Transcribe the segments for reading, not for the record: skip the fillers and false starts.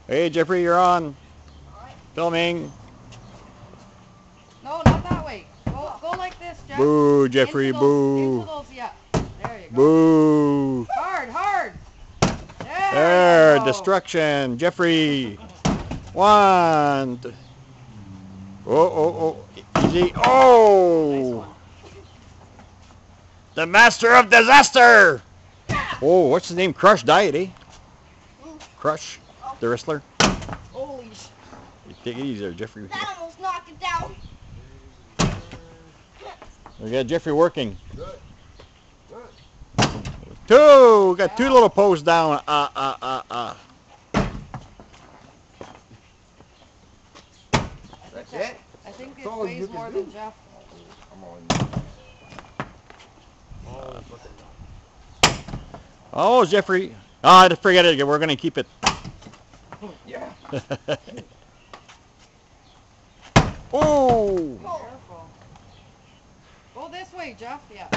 Hey, Jeffrey, you're on. Alright. Filming. No, not that way. Go like this, Jeff. Boo, Jeffrey, boo. Into those, yeah. There you go. Boo. Hard, hard. There, you go. destruction. Jeffrey. One. Oh. Easy. Oh. Nice one. The master of disaster. Oh, what's his name? Crush died, eh? Crush, the wrestler. Holy sh... Take it easy there, Jeffrey. That almost knocked it down. We got Jeffrey working. Good. Two. Got two little posts down. That's it? I think it That's all you weighs can more do. than Jeff. Come on. Oh, Jeffrey. Ah, forget it. We're going to keep it. Yeah. Oh. Careful. Go this way, Jeff. Yeah.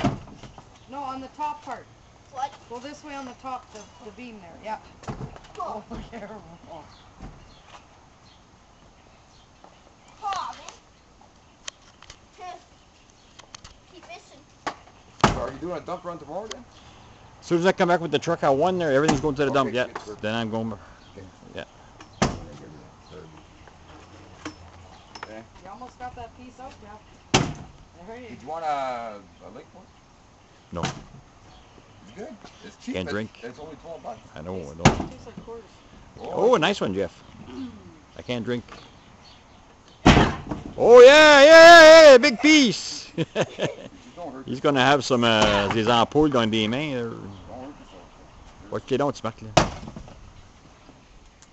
No, on the top part. What? Go this way on the top, the beam there. Yeah. Oh, careful. Oh, man. Keep missing. So are you doing a dump run tomorrow then? As soon as I come back with the truck, I won there. Everything's going to the dump. Okay, Yeah. good. Then I'm going. Yeah. Okay. You almost got that piece out, Jeff. There you Did you want a lake one? No. It's good. It's cheap. Can't drink. It's only $12. I know. tastes like quarters. Oh, a nice one, Jeff. I can't drink. Oh yeah, big piece. Don't hurt He's gonna have some des ampoules dans des mains. Don't hurt yourself. What you don't smack là.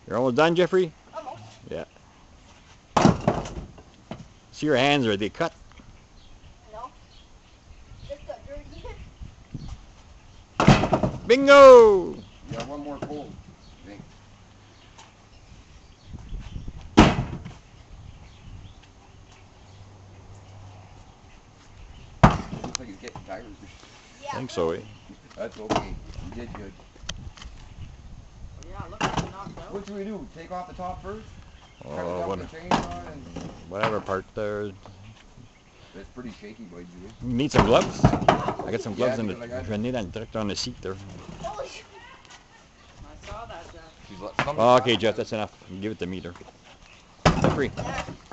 You're almost done, Jeffrey? Almost. Yeah. See your hands, are they cut? No. Just got dirty. Bingo! You got one more pull. I think. Looks like he's getting tired. Yeah. I think so, eh? That's okay. You did good. Yeah, look at you knocked out. What should we do? Take off the top first? Try to Oh, dump the chain on and... whatever part there. It's pretty shaky, boy. You need some gloves? I got some gloves Yeah, in the. because I got- Je n'ai direct on the seat there. Holy I saw that, Jeff. She's let somebody Oh, okay, Jeff, that's enough. Give it to me there. Jeffrey. shit.